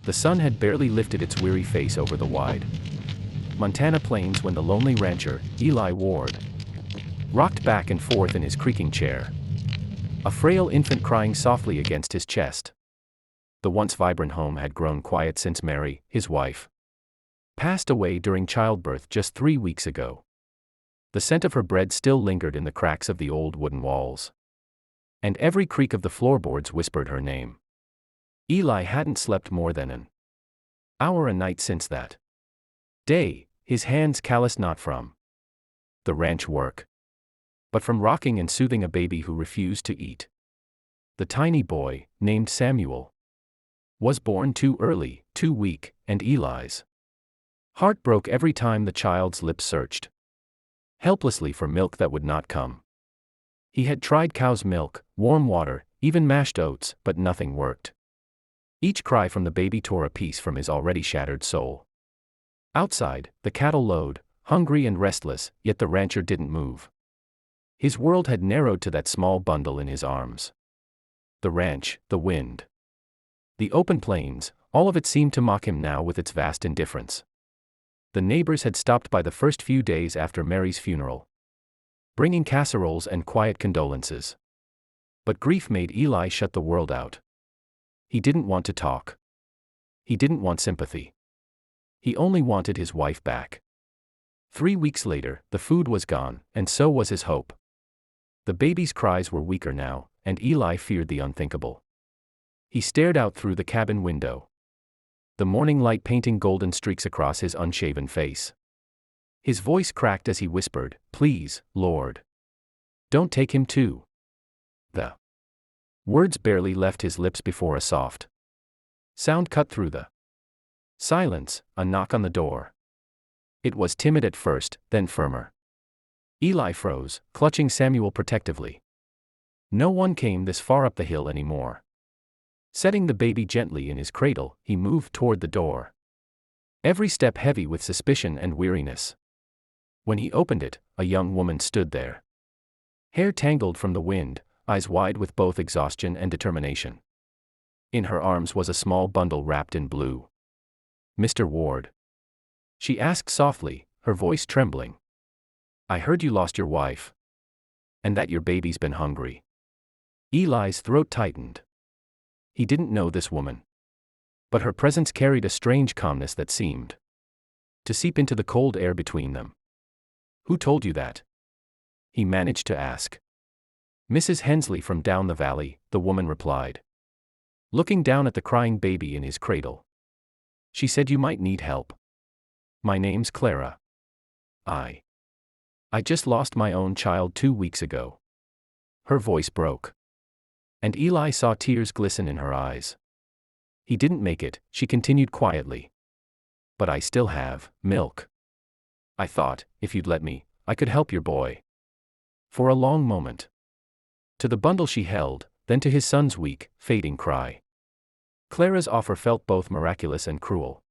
The sun had barely lifted its weary face over the wide Montana plains when the lonely rancher, Eli Ward, rocked back and forth in his creaking chair, a frail infant crying softly against his chest. The once vibrant home had grown quiet since Mary, his wife, passed away during childbirth just 3 weeks ago. The scent of her bread still lingered in the cracks of the old wooden walls, and every creak of the floorboards whispered her name. Eli hadn't slept more than an hour a night since that day, his hands calloused not from the ranch work, but from rocking and soothing a baby who refused to eat. The tiny boy, named Samuel, was born too early, too weak, and Eli's heart broke every time the child's lips searched helplessly for milk that would not come. He had tried cow's milk, warm water, even mashed oats, but nothing worked. Each cry from the baby tore a piece from his already shattered soul. Outside, the cattle lowed, hungry and restless, yet the rancher didn't move. His world had narrowed to that small bundle in his arms. The ranch, the wind, the open plains, all of it seemed to mock him now with its vast indifference. The neighbors had stopped by the first few days after Mary's funeral, bringing casseroles and quiet condolences. But grief made Eli shut the world out. He didn't want to talk. He didn't want sympathy. He only wanted his wife back. 3 weeks later, the food was gone, and so was his hope. The baby's cries were weaker now, and Eli feared the unthinkable. He stared out through the cabin window, the morning light painting golden streaks across his unshaven face. His voice cracked as he whispered, "Please, Lord, don't take him too." The words barely left his lips before a soft sound cut through the silence, a knock on the door. It was timid at first, then firmer. Eli froze, clutching Samuel protectively. No one came this far up the hill anymore. Setting the baby gently in his cradle, he moved toward the door, every step heavy with suspicion and weariness. When he opened it, a young woman stood there, hair tangled from the wind, eyes wide with both exhaustion and determination. In her arms was a small bundle wrapped in blue. "Mr. Ward?" she asked softly, her voice trembling. "I heard you lost your wife, and that your baby's been hungry." Eli's throat tightened. He didn't know this woman, but her presence carried a strange calmness that seemed to seep into the cold air between them. "Who told you that?" he managed to ask. "Mrs. Hensley from down the valley," the woman replied, looking down at the crying baby in his cradle. "She said you might need help." "My name's Clara. I just lost my own child 2 weeks ago." Her voice broke, and Eli saw tears glisten in her eyes. "He didn't make it," she continued quietly. "But I still have milk. I thought, if you'd let me, I could help your boy." For a long moment, to the bundle she held, then to his son's weak, fading cry. Clara's offer felt both miraculous and cruel.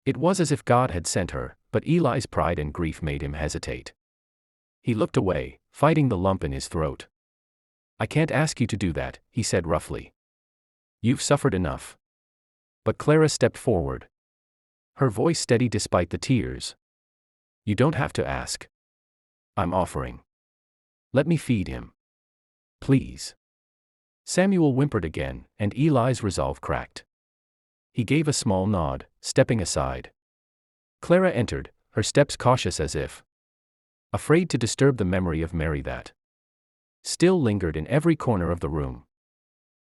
It was as if God had sent her, but Eli's pride and grief made him hesitate. He looked away, fighting the lump in his throat. "I can't ask you to do that," he said roughly. "You've suffered enough." But Clara stepped forward, her voice steady despite the tears. "You don't have to ask. I'm offering. Let me feed him. Please." Samuel whimpered again, and Eli's resolve cracked. He gave a small nod, stepping aside. Clara entered, her steps cautious as if afraid to disturb the memory of Mary that still lingered in every corner of the room.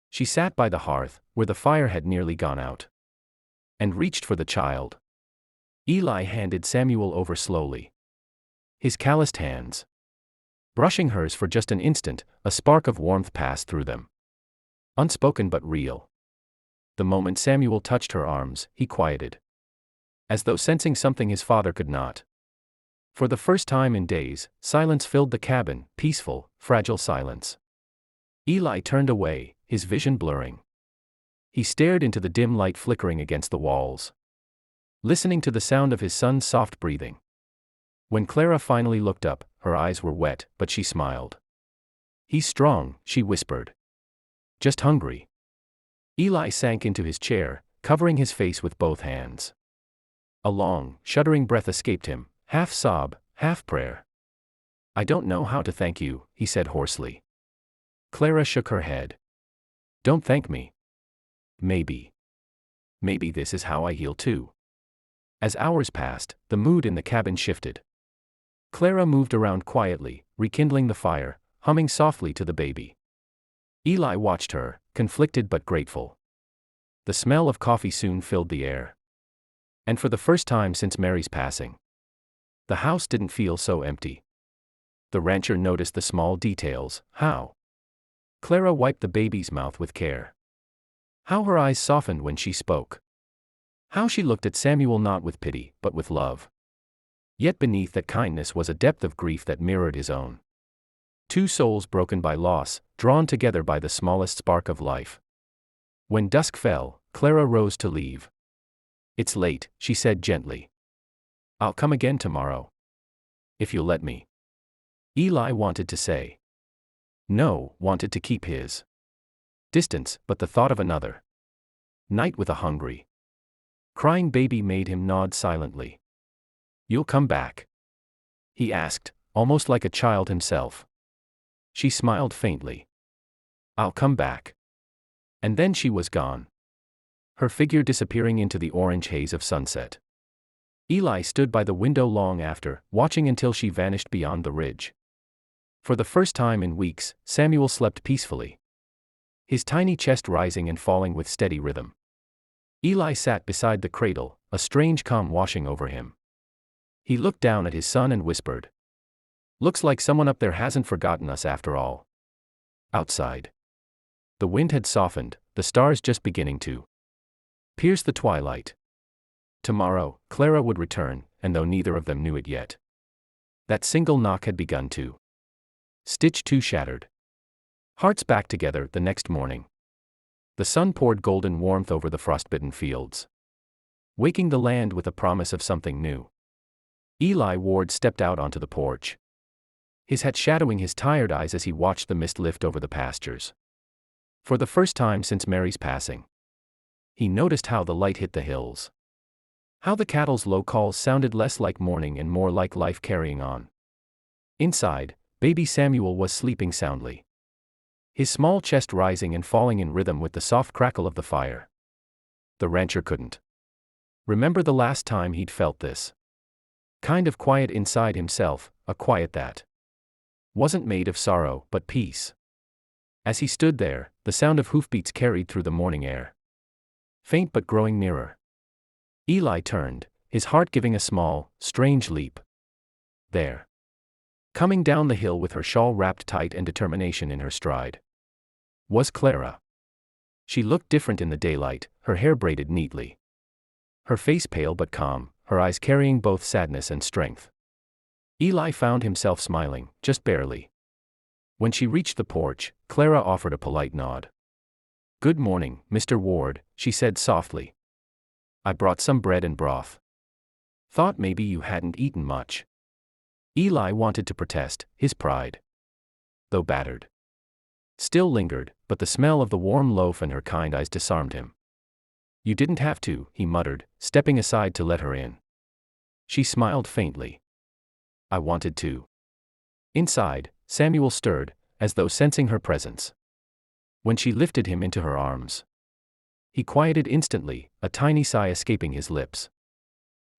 She sat by the hearth, where the fire had nearly gone out, and reached for the child. Eli handed Samuel over slowly, his calloused hands brushing hers for just an instant. A spark of warmth passed through them, unspoken but real. The moment Samuel touched her arms, he quieted, as though sensing something his father could not. For the first time in days, silence filled the cabin, peaceful, fragile silence. Eli turned away, his vision blurring. He stared into the dim light flickering against the walls, listening to the sound of his son's soft breathing. When Clara finally looked up, her eyes were wet, but she smiled. "He's strong," she whispered. "Just hungry." Eli sank into his chair, covering his face with both hands. A long, shuddering breath escaped him, half sob, half prayer. "I don't know how to thank you," he said hoarsely. Clara shook her head. "Don't thank me. Maybe this is how I heal too." As hours passed, the mood in the cabin shifted. Clara moved around quietly, rekindling the fire, humming softly to the baby. Eli watched her, conflicted but grateful. The smell of coffee soon filled the air. And for the first time since Mary's passing, the house didn't feel so empty. The rancher noticed the small details: how Clara wiped the baby's mouth with care, how her eyes softened when she spoke, how she looked at Samuel not with pity but with love. Yet beneath that kindness was a depth of grief that mirrored his own. Two souls broken by loss, drawn together by the smallest spark of life. When dusk fell, Clara rose to leave. "It's late," she said gently. "I'll come again tomorrow. If you'll let me." Eli wanted to say no, wanted to keep his distance, but the thought of another night with a hungry, crying baby made him nod silently. "You'll come back?" he asked, almost like a child himself. She smiled faintly. "I'll come back." And then she was gone, her figure disappearing into the orange haze of sunset. Eli stood by the window long after, watching until she vanished beyond the ridge. For the first time in weeks, Samuel slept peacefully, his tiny chest rising and falling with steady rhythm. Eli sat beside the cradle, a strange calm washing over him. He looked down at his son and whispered, "Looks like someone up there hasn't forgotten us after all." Outside, the wind had softened, the stars just beginning to pierce the twilight. Tomorrow, Clara would return, and though neither of them knew it yet, that single knock had begun to stitch two shattered hearts back together. The next morning, the sun poured golden warmth over the frostbitten fields, waking the land with a promise of something new. Eli Ward stepped out onto the porch, his hat shadowing his tired eyes as he watched the mist lift over the pastures. For the first time since Mary's passing, he noticed how the light hit the hills, how the cattle's low calls sounded less like mourning and more like life carrying on. Inside, baby Samuel was sleeping soundly, his small chest rising and falling in rhythm with the soft crackle of the fire. The rancher couldn't remember the last time he'd felt this kind of quiet inside himself, a quiet that wasn't made of sorrow but peace. As he stood there, the sound of hoofbeats carried through the morning air, faint but growing nearer. Eli turned, his heart giving a small, strange leap. There, coming down the hill with her shawl wrapped tight and determination in her stride, was Clara. She looked different in the daylight, her hair braided neatly, her face pale but calm, her eyes carrying both sadness and strength. Eli found himself smiling, just barely. When she reached the porch, Clara offered a polite nod. "Good morning, Mr. Ward," she said softly. "I brought some bread and broth. Thought maybe you hadn't eaten much." Eli wanted to protest, his pride, though battered, still lingered, but the smell of the warm loaf and her kind eyes disarmed him. "You didn't have to," he muttered, stepping aside to let her in. She smiled faintly. "I wanted to." Inside, Samuel stirred, as though sensing her presence. When she lifted him into her arms, he quieted instantly, a tiny sigh escaping his lips.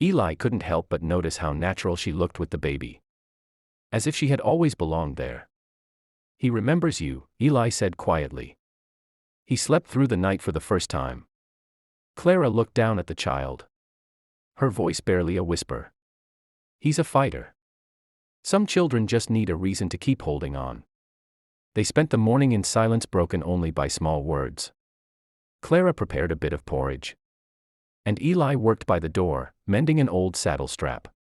Eli couldn't help but notice how natural she looked with the baby, as if she had always belonged there. "He remembers you," Eli said quietly. "He slept through the night for the first time." Clara looked down at the child, her voice barely a whisper. "He's a fighter. Some children just need a reason to keep holding on." They spent the morning in silence broken only by small words. Clara prepared a bit of porridge, and Eli worked by the door, mending an old saddle strap.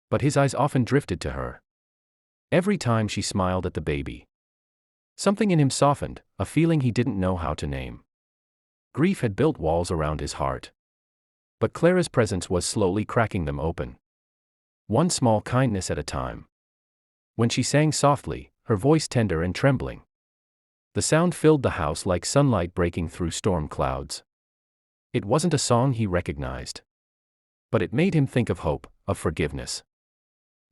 But his eyes often drifted to her. Every time she smiled at the baby, something in him softened, a feeling he didn't know how to name. Grief had built walls around his heart, but Clara's presence was slowly cracking them open, one small kindness at a time. When she sang softly, her voice tender and trembling, the sound filled the house like sunlight breaking through storm clouds. It wasn't a song he recognized. But it made him think of hope, of forgiveness.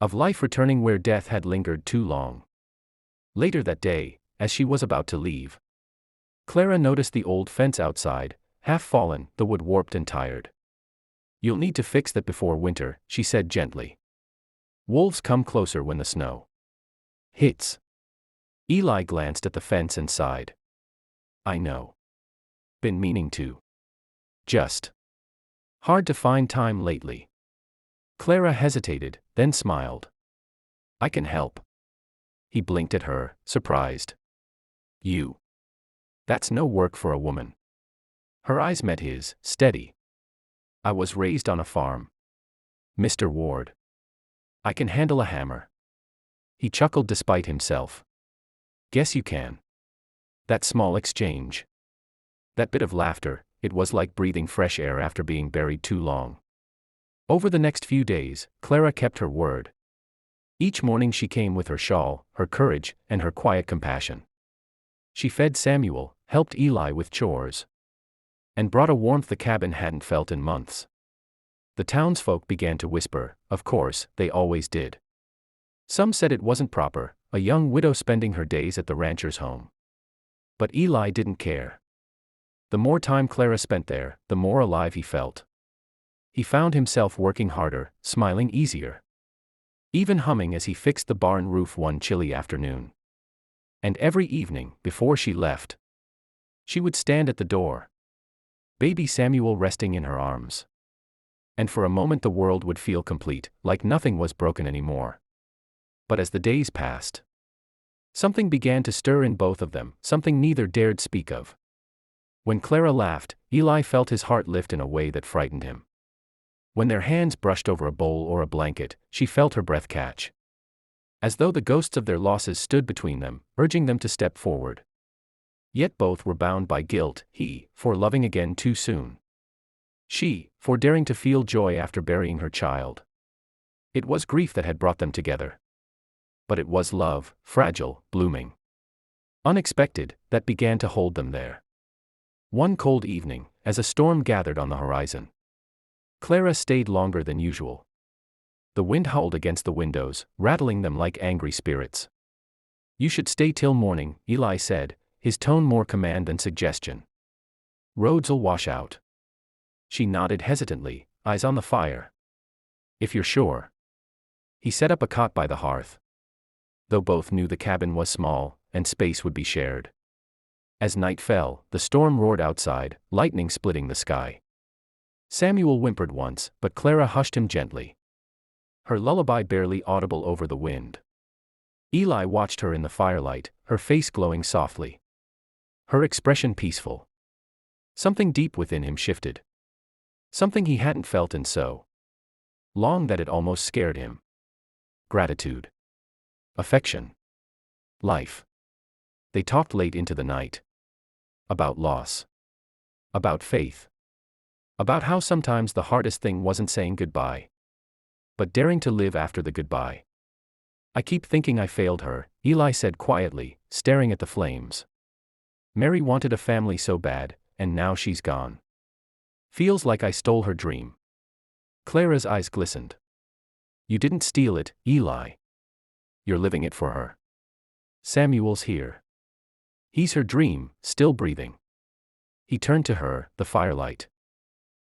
Of life returning where death had lingered too long. Later that day, as she was about to leave, Clara noticed the old fence outside, half fallen, the wood warped and tired. "You'll need to fix that before winter," she said gently. "Wolves come closer when the snow hits." Eli glanced at the fence and sighed. "I know. Been meaning to. Just hard to find time lately." Clara hesitated, then smiled. "I can help." He blinked at her, surprised. "You? That's no work for a woman." Her eyes met his, steady. "I was raised on a farm, Mr. Ward. I can handle a hammer." He chuckled despite himself. "Guess you can." That small exchange, that bit of laughter, it was like breathing fresh air after being buried too long. Over the next few days, Clara kept her word. Each morning she came with her shawl, her courage, and her quiet compassion. She fed Samuel, helped Eli with chores, and brought a warmth the cabin hadn't felt in months. The townsfolk began to whisper, of course, they always did. Some said it wasn't proper, a young widow spending her days at the rancher's home. But Eli didn't care. The more time Clara spent there, the more alive he felt. He found himself working harder, smiling easier. Even humming as he fixed the barn roof one chilly afternoon. And every evening, before she left, she would stand at the door, baby Samuel resting in her arms. And for a moment the world would feel complete, like nothing was broken anymore. But as the days passed, something began to stir in both of them, something neither dared speak of. When Clara laughed, Eli felt his heart lift in a way that frightened him. When their hands brushed over a bowl or a blanket, she felt her breath catch. As though the ghosts of their losses stood between them, urging them to step forward. Yet both were bound by guilt, he, for loving again too soon. She, for daring to feel joy after burying her child. It was grief that had brought them together. But it was love, fragile, blooming, unexpected, that began to hold them there. One cold evening, as a storm gathered on the horizon, Clara stayed longer than usual. The wind howled against the windows, rattling them like angry spirits. "You should stay till morning," Eli said, his tone more command than suggestion. "Roads'll wash out." She nodded hesitantly, eyes on the fire. "If you're sure." He set up a cot by the hearth. Though both knew the cabin was small, and space would be shared. As night fell, the storm roared outside, lightning splitting the sky. Samuel whimpered once, but Clara hushed him gently. Her lullaby barely audible over the wind. Eli watched her in the firelight, her face glowing softly. Her expression peaceful. Something deep within him shifted. Something he hadn't felt in so long that it almost scared him. Gratitude. Affection. Life. They talked late into the night. About loss. About faith. About how sometimes the hardest thing wasn't saying goodbye, but daring to live after the goodbye. "I keep thinking I failed her," Eli said quietly, staring at the flames. "Mary wanted a family so bad, and now she's gone. Feels like I stole her dream." Clara's eyes glistened. "You didn't steal it, Eli. You're living it for her. Samuel's here. He's her dream, still breathing." He turned to her, the firelight